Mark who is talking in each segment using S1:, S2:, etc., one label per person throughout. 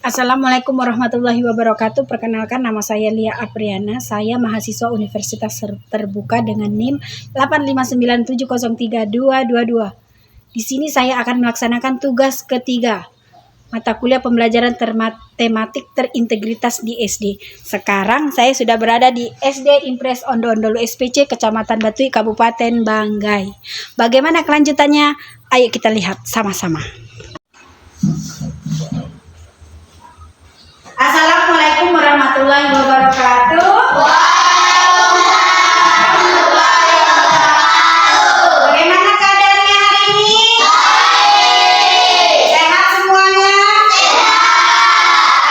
S1: Assalamualaikum warahmatullahi wabarakatuh. Perkenalkan, nama saya Lia Apriana. Saya mahasiswa Universitas Terbuka dengan NIM 859703222. Di sini saya akan melaksanakan tugas ketiga mata kuliah pembelajaran tematik terintegritas di SD. Sekarang saya sudah berada di SD Impres Ondo-Ondolu SPC Kecamatan Batui Kabupaten Banggai. Bagaimana kelanjutannya? Ayo kita lihat sama-sama. Assalamualaikum warahmatullahi wabarakatuh. Bagaimana keadaannya hari ini? Sehat semuanya?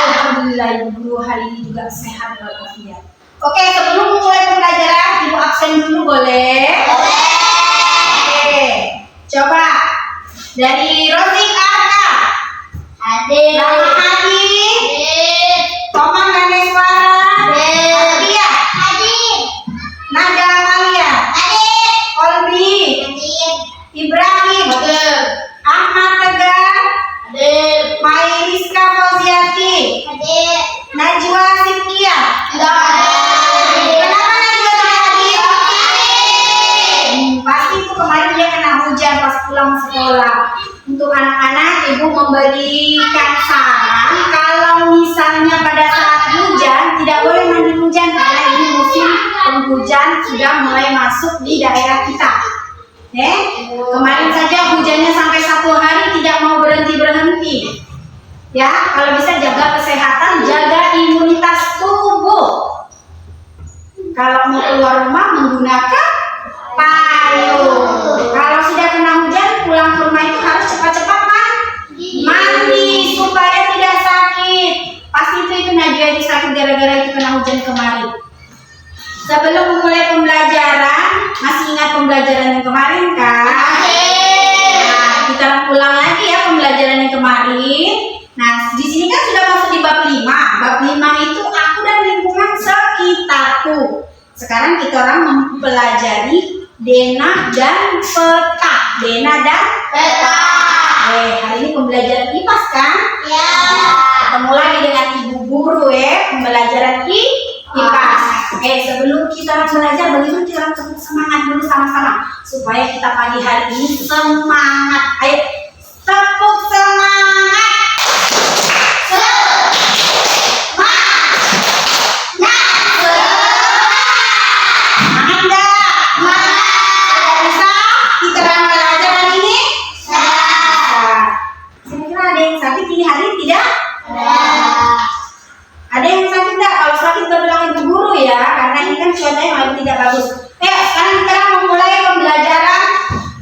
S1: Alhamdulillah, Ibu Guru hari ini juga sehat walafiat. Oke, sebelum mulai pembelajaran, Ibu absen dulu boleh? Oke, coba dari Rozik Arka. Hadir. Rahma Hadi. Tomang Ganeswara. Hadir. Hadir. Nada Amalia. Hadir. Kolbi. Hadir. Ibrahim. Hadir. Ahmad Tegar. Hadir. Mai Rizka Fauziati. Hadir. Najwa Sitkia. Hadir. Kenapa Najwa tidak hadir? Pasti itu kemarin dia kena hujan pas pulang sekolah. Untuk anak-anak, Ibu memberikan saran kalau misalnya pada saat hujan tidak boleh mandi hujan karena ini musim penghujan sudah mulai masuk di daerah kita. Kemarin saja hujannya sampai 1 hari tidak mau berhenti. Ya, kalau bisa jaga kesehatan, jaga imunitas tubuh. Kalau mau keluar rumah menggunakan payung. Kalau sudah kena hujan, pulang ke rumah itu harus cepat-cepat mandi supaya tidak sakit. Pasti itu Najwa itu sakit gara-gara itu kena hujan kemarin. Sebelum memulai pembelajaran, masih ingat pembelajaran yang kemarin kan? Nah, kita ulang lagi ya pembelajaran yang kemarin. Nah, di sini kan sudah masuk di bab 5. Bab 5 itu aku dan lingkungan sekitarku. Sekarang kita orang mempelajari denah dan peta. Denah dan peta. Hari ini pembelajaran IPAS kan? Ya. Ketemu lagi dengan Ibu Guru pembelajaran IPAS. Sebelum kita belajar, bagaimana kita tepuk semangat dulu sama-sama supaya kita pagi hari ini semangat. Ayo tepuk semangat. Cuacanya malah tidak bagus. Sekarang kita memulai pembelajaran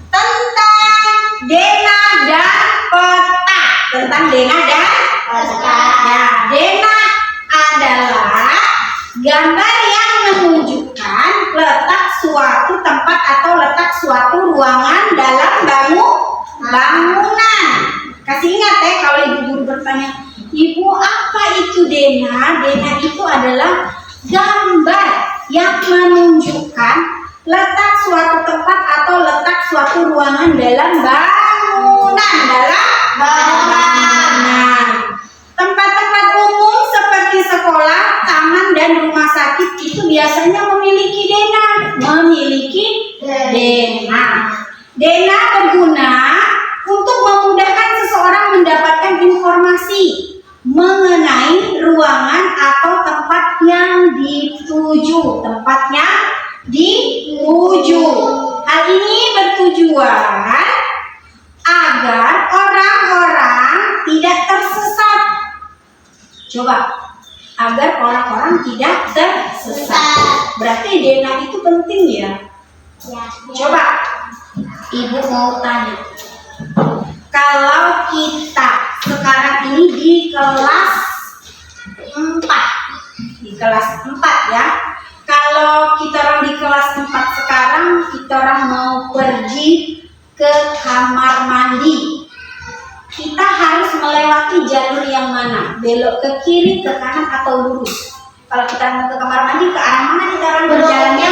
S1: tentang denah dan peta. Tentang denah dan peta. Ya, denah adalah gambar yang menunjukkan letak suatu tempat atau letak suatu ruangan dalam bangunan. Kasih ingat kalau Ibu Guru bertanya, Ibu apa itu denah? Denah itu adalah gambar yang menunjukkan letak suatu tempat atau letak suatu ruangan dalam bangunan. Tempat-tempat umum seperti sekolah, taman, dan rumah sakit itu biasanya memiliki denah. Denah berguna untuk memudahkan seseorang mendapatkan informasi mengenai ruangan atau tempat yang dituju. Hal ini bertujuan agar orang-orang tidak tersesat. Coba, agar orang-orang tidak tersesat. Berarti denah itu penting ya? Coba, Ibu mau tanya. Kalau kita sekarang ini di kelas 4 ya. Kalau kita orang di kelas 4 sekarang, kita orang mau pergi ke kamar mandi. Kita harus melewati jalur yang mana? Belok ke kiri, ke kanan, atau lurus? Kalau kita mau ke kamar mandi, ke arah mana kita orang berjalannya?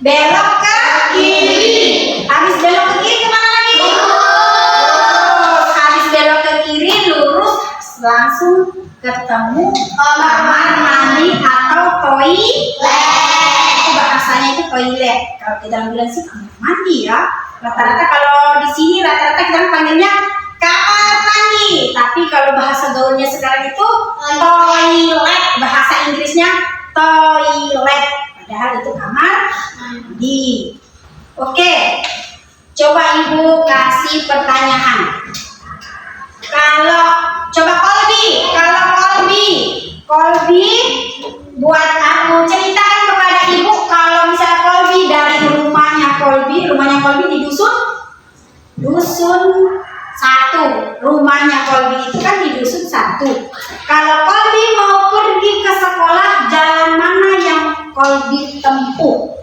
S1: Belok ke kiri. Habis belok ke kiri kemana lagi? Habis belok ke kiri, lurus langsung ketemu kamar mandi atau toilet. Itu bahasanya itu toilet. Kalau kita bilang sih kamar mandi ya. Rata-rata kalau di sini rata-rata kita panggilnya kamar mandi. Tapi kalau bahasa gaulnya sekarang itu toilet. Bahasa Inggrisnya toilet. Padahal itu kamar mandi. Oke. Coba Ibu kasih pertanyaan. Kalau coba Kolbi buat aku ceritakan kepada Ibu kalau misalnya Kolbi dari rumahnya Kolbi di dusun 1. Rumahnya Kolbi itu kan di dusun 1. Kalau Kolbi mau pergi ke sekolah, jalan mana yang Kolbi tempuh?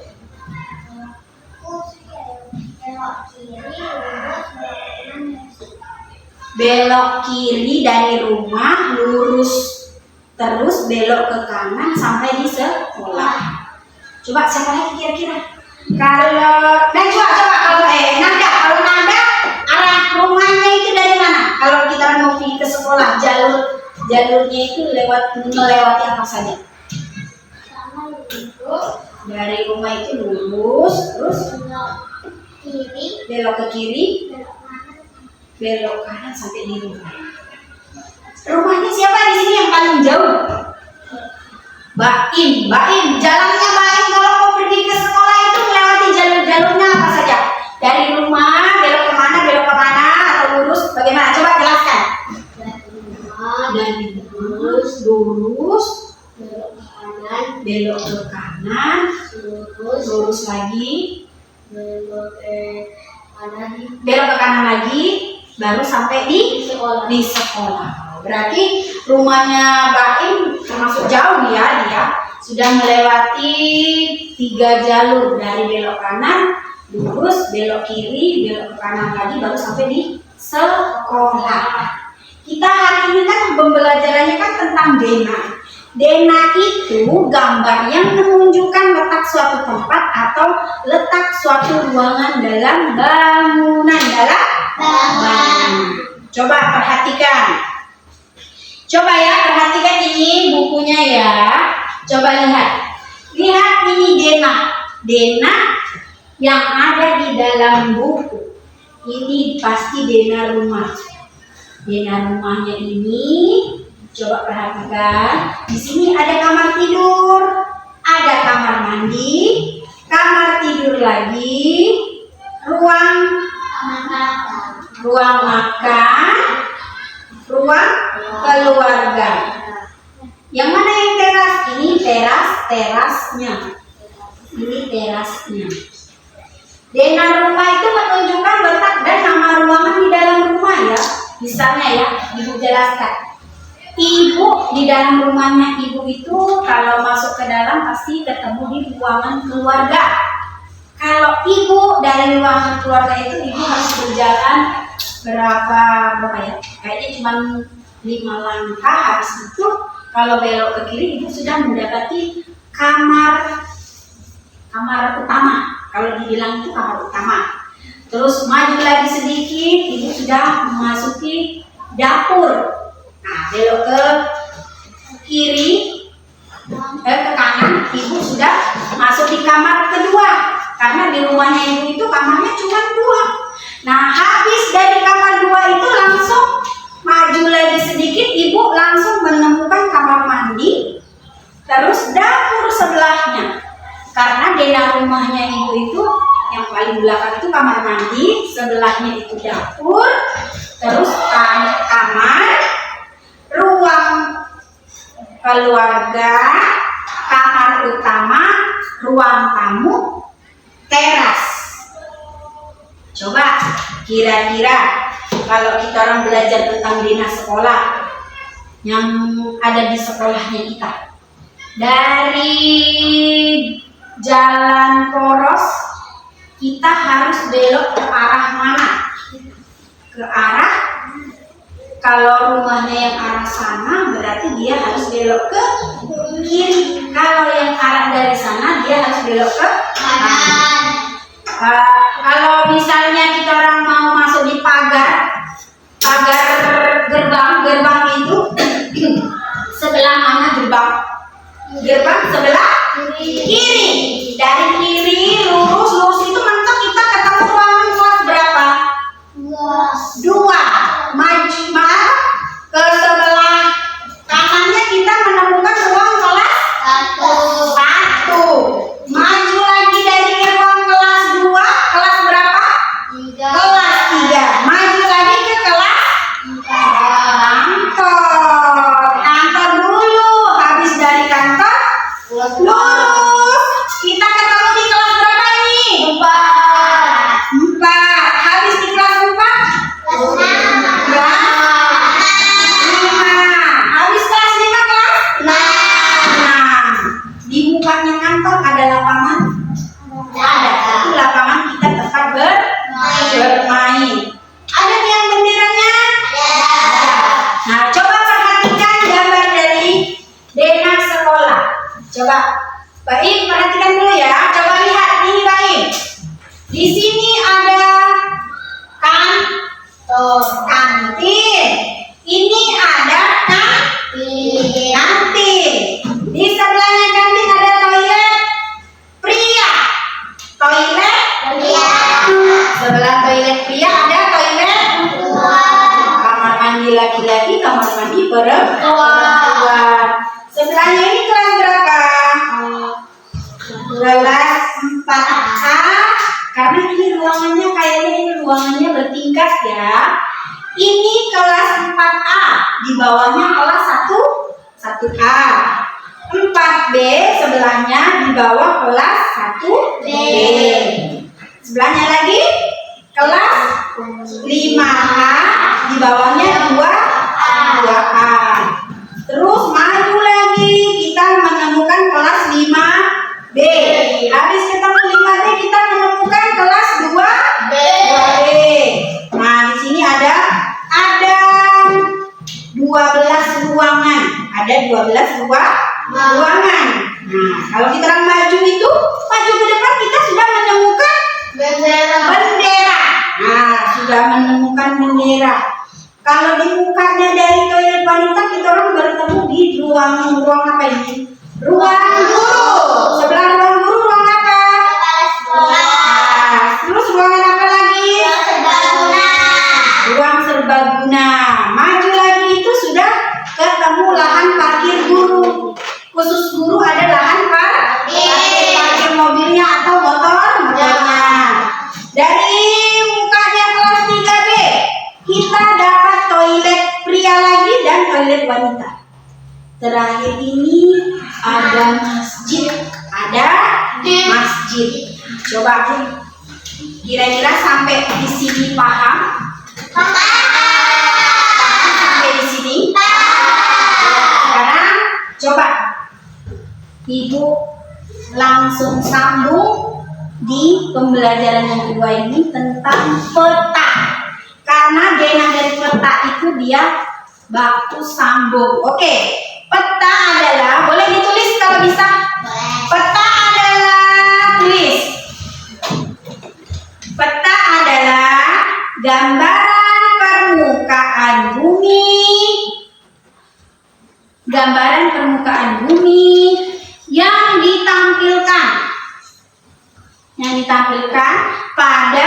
S1: Belok kiri dari rumah, lurus terus belok ke kanan sampai di sekolah. Coba siapa lagi kira-kira? Kalau Nanda arah rumahnya itu dari mana? Kalau kita mau pergi ke sekolah, jalurnya itu melewati apa saja? Dari rumah itu lurus terus belok ke kiri, belok kanan sampai di rumah. Rumahnya siapa di sini yang paling jauh? Baim. Jalannya Baim kalau mau pergi ke sekolah itu melewati jalurnya apa saja? Dari rumah belok ke mana atau lurus? Bagaimana? Coba jelaskan. Dari lurus belok ke kanan, lurus lagi, belok ke kanan lagi, baru sampai di sekolah. Berarti rumahnya Baim termasuk jauh ya, dia sudah melewati 3 jalur, dari belok kanan, lurus, belok kiri, belok ke kanan lagi, baru sampai di sekolah. Kita hari ini kan pembelajarannya kan tentang denah. Denah itu gambar yang menunjukkan letak suatu tempat atau letak suatu ruangan dalam bangunan. Coba perhatikan. Perhatikan ini bukunya ya. Coba lihat ini denah yang ada di dalam buku. Ini pasti denah rumah. Denah rumahnya ini, coba perhatikan. Di sini ada kamar tidur, ada kamar mandi, kamar tidur lagi, ruang makan, ruang keluarga. Yang mana yang teras? Ini terasnya. Ini terasnya. Denah rumah itu menunjukkan letak dan nama ruangan di dalam rumah ya. Misalnya ya, Ibu jelaskan. Ibu di dalam rumahnya Ibu itu kalau masuk ke dalam pasti ketemu di ruangan keluarga. Kalau Ibu dari ruangan keluarga itu Ibu harus berjalan berapa ya? Kayaknya cuma 5 langkah. Habis itu kalau belok ke kiri Ibu sudah mendapati kamar utama. Kalau dibilang itu kamar utama. Terus maju lagi sedikit, Ibu sudah memasuki dapur. Nah, belok ke kiri, ke kanan, Ibu sudah masuk di kamar kedua. Karena di rumahnya Ibu itu kamarnya cuma 2. Nah, habis dari kamar 2 itu langsung maju lagi sedikit, Ibu langsung menemukan kamar mandi, terus dapur sebelahnya. Karena denah rumahnya Ibu itu yang paling belakang itu kamar mandi, sebelahnya itu dapur, terus kamar, ruang keluarga, kamar utama, ruang tamu, teras. Coba kira-kira kalau kita orang belajar tentang denah sekolah yang ada di sekolahnya kita, dari jalan poros kita harus belok ke arah mana? Ke arah, kalau rumahnya yang arah sana berarti dia harus belok ke kiri. Kalau yang arah dari sana dia harus belok ke kanan. Kalau misalnya kita orang mau masuk di pagar gerbang itu gerbang sebelah kiri. Dari kiri lurus itu mentok kita ketemu ruangan kelas berapa? 2. Maju ke sebelah kanannya kita menemukan ruang kelas 1. Maju lagi dari ruang kelas 2, kelas berapa? Kelas 3. Maju lagi ke kelas kantor dulu. Habis dari kantor lurus kita ketemu di kelas berapa ini? 4. Habis di kelas 4 kelas 5. Habis kelas 5 kelas 6. Di mukanya kantor ada lapangan? Ada. Itu lapangan kita tempat bermain. Ada yang benderanya? Nah, coba perhatikan gambar dari Dena sekolah. Coba, Baim perhatikan dulu ya. Coba lihat ini Baim. Di sini ada kantin. Ini ada kantin. Di sebelahnya kantin ada toilet pria. Toilet pria. Sebelah toilet pria ada toilet kamar mandi laki-laki, kamar mandi perempuan. Sebelahnya ini kelas berapa? Kelas 4A. Karena ini ruangannya kayaknya ini ruangannya bertingkat ya. Ini kelas 4A. Di bawahnya kelas 1A. 4B sebelahnya di bawah kelas 1B. Sebelahnya lagi kelas 5A. Di bawahnya 2A. Terus maju lagi kita menemukan kelas 5B. Habis ketemu 5B kita menemukan kelas 2B. Nah, di sini ada 12 ruangan. Ada 12 ruangan. Nah, kalau kita maju ke depan kita sudah menemukan bendera. Nah, sudah menemukan bendera. Kalau di mukanya dari toilet wanita kita orang bertemu di ruang apa ini? Ruang guru. Sebelah ruang guru ruang apa? Terus ruangan apa lagi? Ruang serbaguna. Maju lagi itu sudah ketemu lahan parkir guru. Khusus guru ada lahan parkir mobilnya atau motornya. Dari mukanya kelas 3B kita dapat toilet pria lagi dan toilet wanita. Terakhir ini ada masjid. Coba kira-kira sampai di sini paham? Sampai di sini? Sekarang coba Ibu langsung sambung di pembelajaran yang kedua ini tentang peta. Karena Dena dari peta itu dia baku sambung. Oke, peta adalah, boleh ditulis kalau bisa. Peta adalah, tulis. Peta adalah gambaran permukaan bumi. Gambaran permukaan bumi yang ditampilkan pada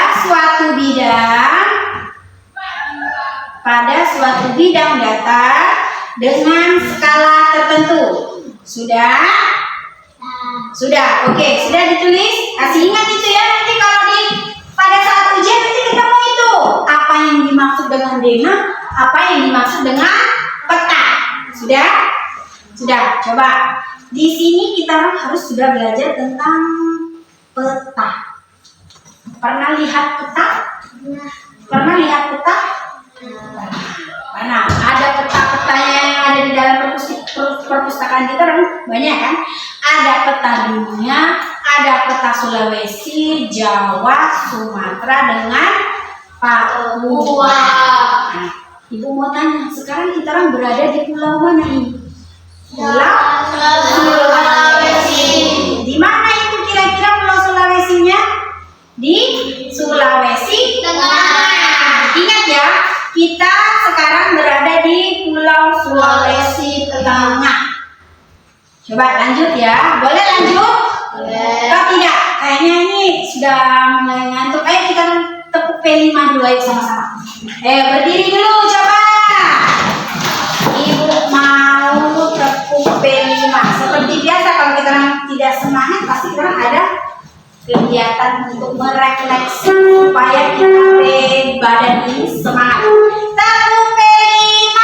S1: suatu bidang data dengan skala tertentu. Sudah? Oke, sudah ditulis. Kasih ingat itu ya, nanti kalau pada saat ujian nanti ketemu itu apa yang dimaksud dengan Dena, apa yang dimaksud dengan peta. Sudah. Coba di sini kita harus sudah belajar tentang peta. Pernah lihat peta? Pernah. Ada peta-petanya yang ada di dalam perpustakaan kita banyak kan? Ada peta dunia, ada peta Sulawesi, Jawa, Sumatera dengan Papua. Nah, Ibu mau tanya, sekarang kita orang berada di pulau mana ini? Pulau Sulawesi. Di mana itu kira-kira pulau Sulawesinya? Di Sulawesi Tengah. Ingat ya, kita sekarang berada di Pulau Sulawesi Tengah. Coba lanjut ya. Boleh lanjut?
S2: Boleh.
S1: Kalau tidak, kayaknya ini sudah mulai ngantuk. Ayo kita tepuk P5 dulu ayo sama-sama. Berdiri dulu coba. Ibu mau tepuk P5. Seperti biasa kalau kita tidak semangat pasti kita ada kegiatan untuk merefleksi supaya kita badan ini semangat. Tepuk P5.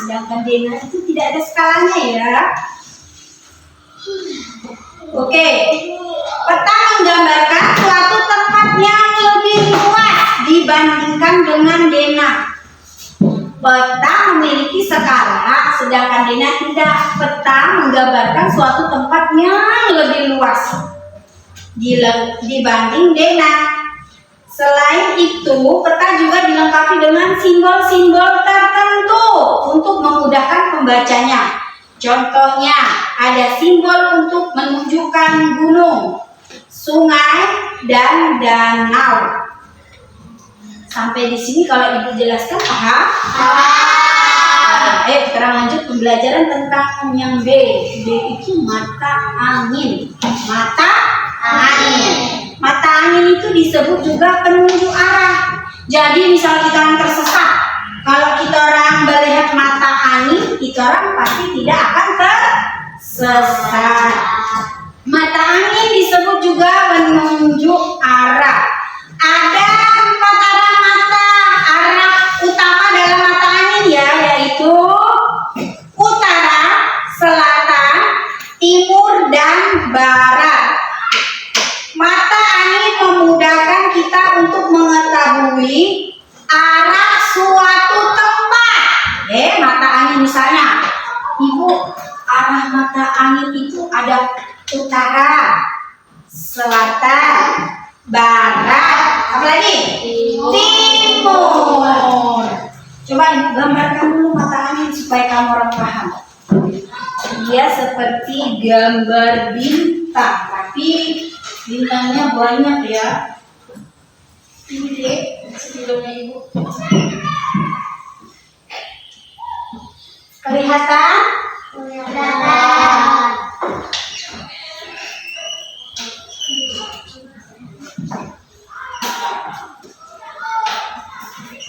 S1: Sedangkan Dena itu tidak ada skalanya ya. Oke. Peta menggambarkan suatu tempat yang lebih luas dibandingkan dengan Dena. Peta memiliki skala, sedangkan Dena tidak. Peta menggambarkan suatu tempat yang lebih luas dibanding Dena. Selain itu, peta juga dilengkapi dengan simbol-simbol tertentu untuk memudahkan pembacanya. Contohnya, ada simbol untuk menunjukkan gunung, sungai, dan danau. Sampai di sini kalau Ibu jelaskan paham? Ayo kita lanjut pembelajaran tentang yang B. B itu mata angin. Mata angin. Mata angin itu disebut juga penunjuk arah. Jadi misal kita orang tersesat, kalau kita orang melihat mata angin, kita orang pasti tidak akan tersesat. Mata angin disebut juga penunjuk arah. Ada 4 arah mata. Arah utama dalam mata angin ya, yaitu utara, selatan, timur, dan barat. Mata angin memudahkan kita untuk mengetahui arah suatu tempat. Mata angin misalnya, Ibu, arah mata angin itu ada utara, selatan, barat, apa lagi? Timur. Coba Ibu gambarkan dulu mata angin supaya kamu orang paham. Dia seperti gambar bintang, tapi bintangnya banyak ya. Ini deh, sebelumnya Ibu. Kelihatan? Kelihatan.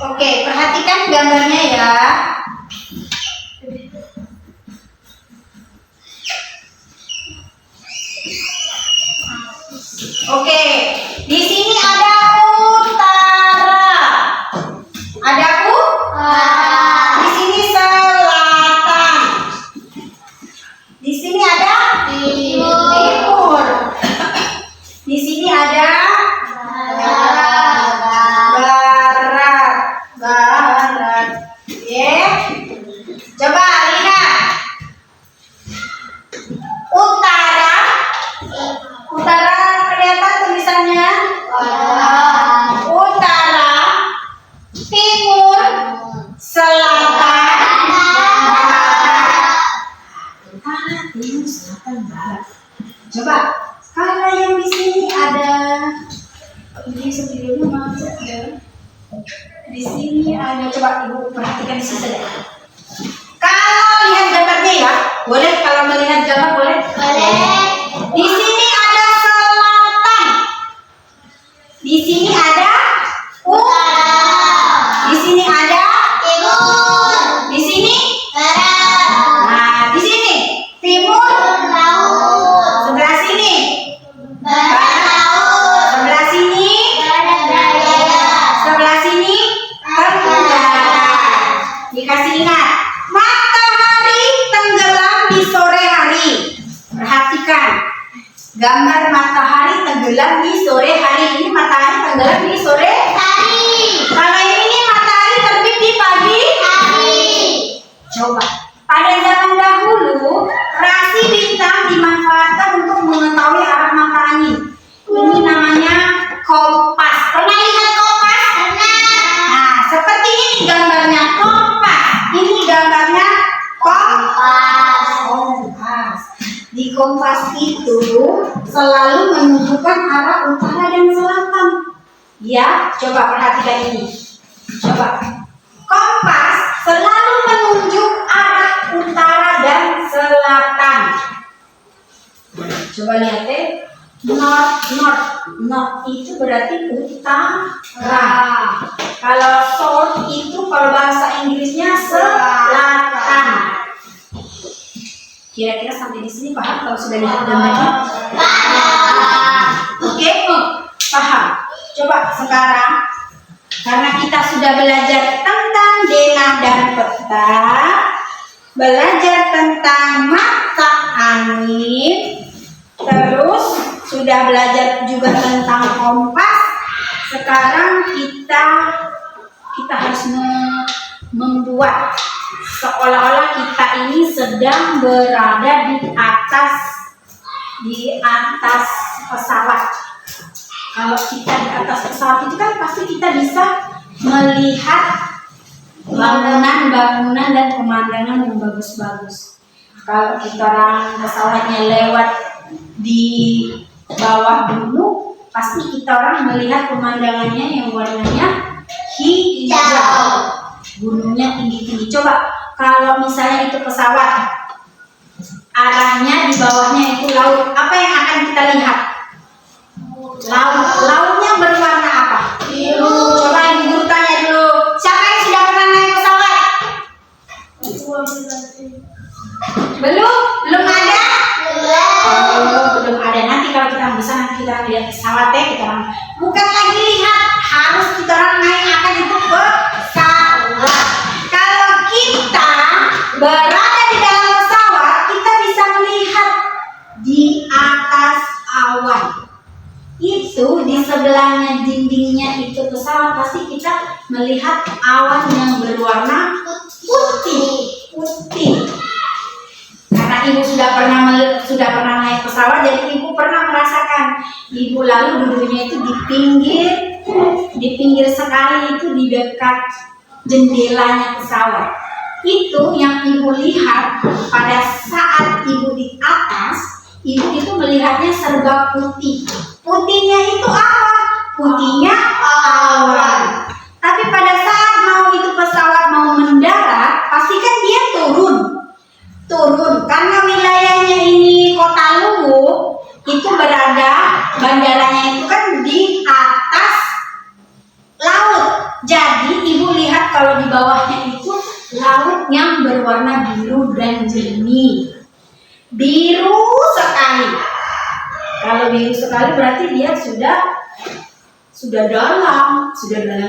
S1: Oke, perhatikan gambarnya ya. Oke, di sini ada utara. Ada di sini selatan. Di sini ada timur. Di sini ada barat. Coba lihat. Utara kelihatan tulisannya? Utara, timur, selatan, barat. Utara, timur, selatan, barat. Coba, kalau yang di sini ada, ini sebelumnya macet ya. Di sini ada, coba Ibu perhatikan di sini. Kalau lihat gambarnya ya, boleh kalau melihat gambar boleh? Boleh. Di sini ada selatan. Di sini ada Gambar matahari tenggelam di sore hari. Ini matahari tenggelam di sore hari. Kalau ini matahari terbit di pagi hari. Coba. Pada zaman dahulu, rasi bintang dimanfaatkan untuk mengetahui arah mata angin. Ini namanya kompas. Pernah lihat kompas? Pernah. Nah, seperti ini gambarnya kompas. Ini gambarnya kompas. Kompas. Di kompas itu selalu menunjukkan arah utara dan selatan. Ya, coba perhatikan ini. Coba. Kompas selalu menunjuk arah utara dan selatan. Coba lihat deh. North itu berarti utara. Kalau south itu kalau bahasa Inggrisnya selatan. Kira-kira sampai di sini paham kalau sudah lihat gambarnya? Oke, paham. Coba sekarang karena kita sudah belajar tentang denah dan peta, belajar tentang mata angin, terus sudah belajar juga tentang kompas. Sekarang kita harus membuat seolah-olah kita ini sedang berada di atas pesawat. Kalau kita di atas pesawat itu kan pasti kita bisa melihat bangunan-bangunan dan pemandangan yang bagus-bagus. Kalau kita orang pesawatnya lewat di bawah gunung, pasti kita orang melihat pemandangannya yang warnanya hijau. Gunungnya tinggi-tinggi. Coba kalau misalnya itu pesawat, arahnya di bawahnya itu laut, apa yang akan kita lihat? Lautnya berwarna apa? Biru. Coba ibu guru tanya dulu, siapa yang sudah pernah naik pesawat? Belum ada? Belum ada. Nanti kalau kita bisa, nanti kita lihat pesawat ya, kita orang bukan lagi lihat, harus kita orang naik akan itu pesawat. Kalau kita berada di dalam pesawat, kita bisa melihat di atas awan. Itu di sebelahnya dindingnya itu pesawat, pasti kita melihat awan yang berwarna putih. Karena ibu sudah pernah naik pesawat, jadi ibu pernah merasakan. Ibu lalu duduknya itu di pinggir sekali, itu di dekat jendelanya pesawat. Itu yang ibu lihat pada saat ibu di atas. Ibu itu melihatnya serba putih. Putihnya itu apa? Putihnya awan. Tapi pada saat pesawat mau mendarat, pastikan dia turun. Karena wilayahnya ini Kota Luwu, itu bandaranya itu kan di atas laut. Jadi ibu lihat kalau di bawahnya itu laut yang berwarna biru dan jernih. Biru sekali. Kalau biru sekali berarti dia sudah dalam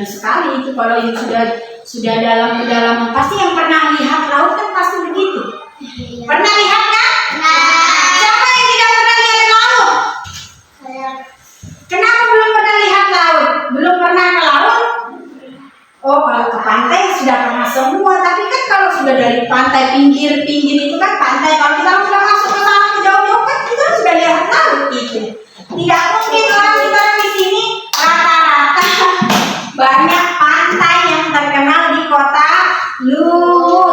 S1: sekali. Itu kalau yang sudah dalam, pasti yang pernah lihat laut kan pasti begitu. Pernah lihat kan? Siapa yang tidak pernah lihat laut? Kenapa belum pernah lihat laut? Belum pernah ke laut? Oh, kalau ke pantai sudah pernah semua. Tapi kan kalau sudah dari pantai pinggir itu kan pantai. Kalau kita sudah masuk ke sana ke jauh-jauh kan kita sudah lihat laut itu. Tidak mungkin orang kita di sini rata-rata banyak pantai yang terkenal di Kota Luwu.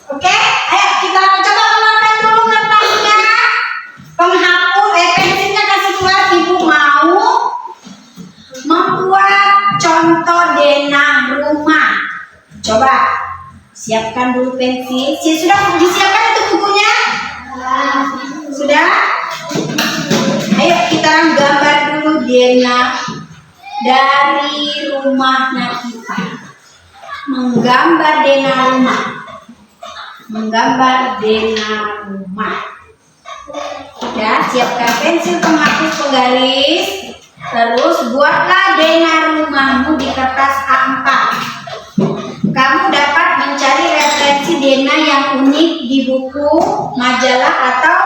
S1: Oke, ayo kita coba keluarkan dulu kertasnya. Pensilnya kasih keluar. Ibu mau membuat contoh denah rumah. Coba siapkan dulu pensil. Sudah disiapkan itu bukunya? Sudah? Ayo kita gambar dulu denah dari rumahnya kita. Menggambar denah rumah. Ya, siapkan pensil, penghapus, penggaris. Terus buatlah denah rumahmu di kertas A4. Kamu dapat mencari referensi denah yang unik di buku, majalah, atau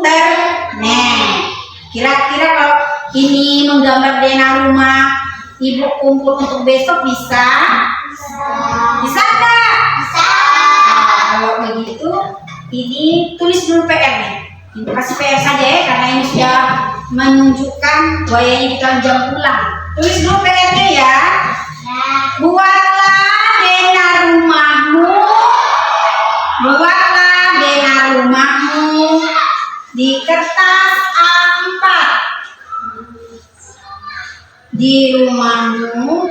S1: internet. Kira-kira kalau ini menggambar Dena rumah ibu kumpul untuk besok bisa? Bisa nggak? Bisa. Kalau begitu, ini tulis dulu PR-nya. Ibu kasih PR saja ya, karena ini sudah menunjukkan buayanya di jam pulang. Tulis dulu PR-nya ya. Buatlah Dena rumahmu. Buatlah Dena rumahmu di kertas A4. Di rumahmu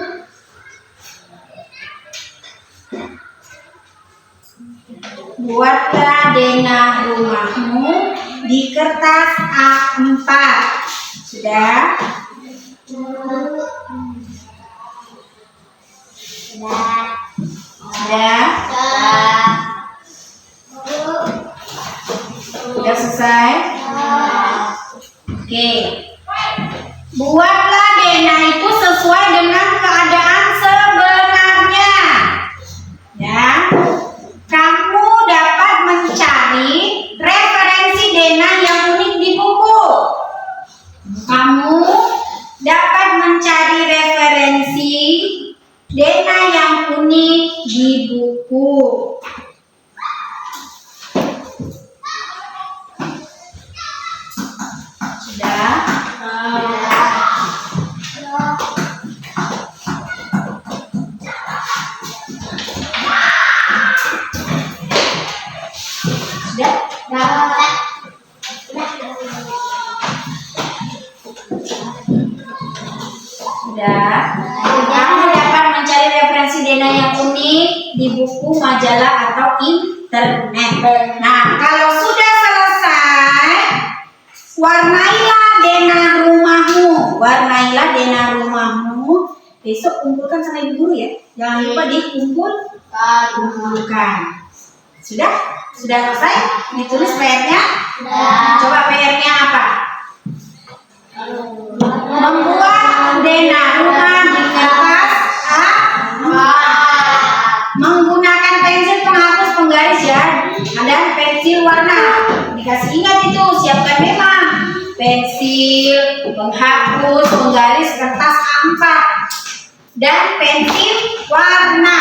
S1: buatlah Dena rumahmu di kertas A4. Sudah? Sudah? Sudah selesai? Oke. Buatlah Dena itu sesuai dengan keadaan sebenarnya. Ya. Kamu dapat mencari referensi Dena yang unik di buku. Kamu dapat mencari referensi Dena yang unik di buku. Sudah? Sudah. Kamu dapat mencari referensi Dena yang unik di buku, majalah, atau internet. Nah, kalau sudah selesai, warnailah Dena rumahmu. Warnailah Dena rumahmu. Besok kumpulkan sama ibu guru ya. Jangan lupa kumpulkan. Sudah? Sudah selesai? Ditulis PR-nya? Coba PR-nya apa? Membuat Dena rumah di kertas A4. Menggunakan pensil penghapus penggaris ya, dan pensil warna. Dikasih ingat itu, siapkan memang pensil penghapus penggaris kertas A4 dan pensil warna.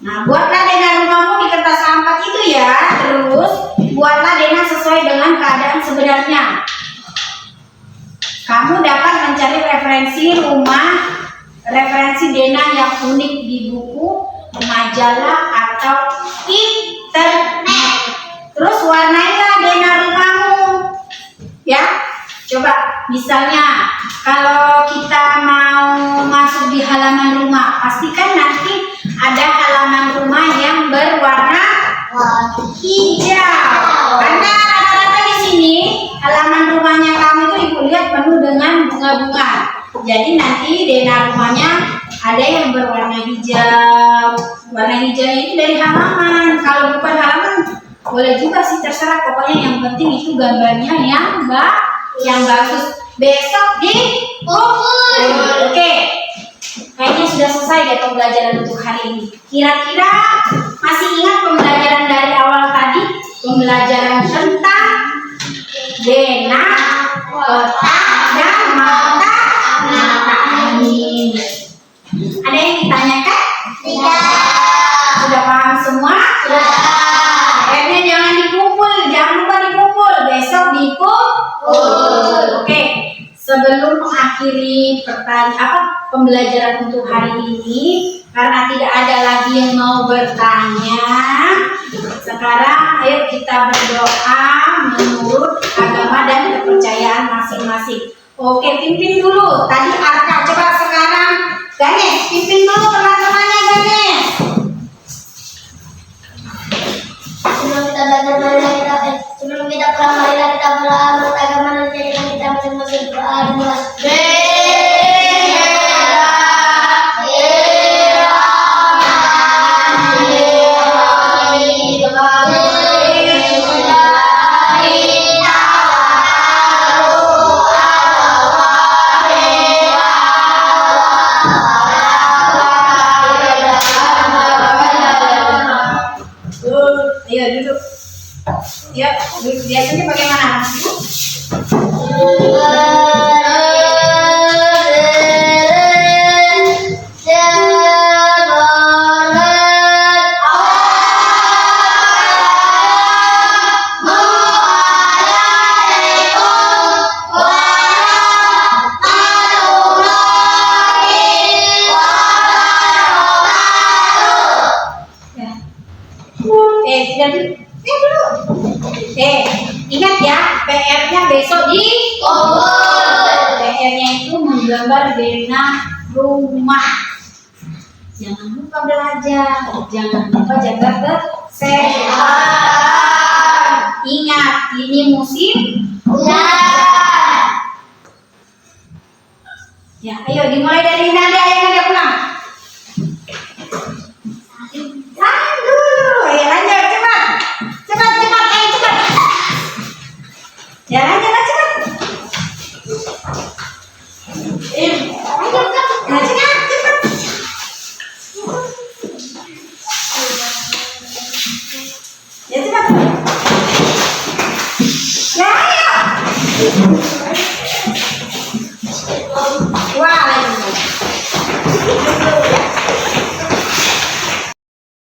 S1: Nah, buatlah Dena rumahmu di kertas A4 itu ya. Terus buatlah Dena sesuai dengan keadaan sebenarnya. Kamu dapat mencari referensi Dena yang unik di buku, majalah, atau internet. Terus warnailah Dena rumahmu. Ya, coba misalnya kalau kita mau masuk di halaman rumah, pastikan nanti ada halaman rumah yang berwarna hijau. Karena rata-rata di sini halaman rumahnya kamu itu ibu lihat penuh dengan bunga-bunga. Jadi nanti Dena rumahnya ada yang berwarna hijau. Warna hijaunya itu dari halaman. Kalau bukan halaman boleh juga sih, terserah. Pokoknya yang penting itu gambarnya yang bagus. Besok dikumpul. Oke. Kayaknya sudah selesai ya pembelajaran untuk hari ini. Kira-kira masih ingat pembelajaran dari awal tadi? Pembelajaran tentang Dena, peta, dan mata angin. Ada yang ditanyakan? Tidak. Sudah paham semua? Sudah. Akhirnya jangan lupa dikumpul. Besok dikumpul. Oke. Sebelum mengakhiri pembelajaran untuk hari ini, karena tidak ada lagi yang mau bertanya, sekarang ayo kita berdoa menurut agama dan kepercayaan masing-masing. Oke, pimpin dulu. Tadi Arka, coba sekarang Ganes, pimpin dulu teman-temannya Ganes.
S2: Sebelum kita pulang, marilah kita berdoa menurut agama dan keyakinan kita masing-masing. Berdoa dimulai.
S1: Ayo duduk. Ya, biasanya bagaimana? gambar denah rumah. Jangan lupa belajar, jangan lupa jaga kesehatan. Ingat, ini musim hujan. Ya, ayo dimulai dari Nanda yang ada pulang. Tahan dulu, ayo lanjut cepat, cepat, ayo cepat. Ya lanjut cepat. Ayo cepat, cepat. Ya cepat. Ya ayo.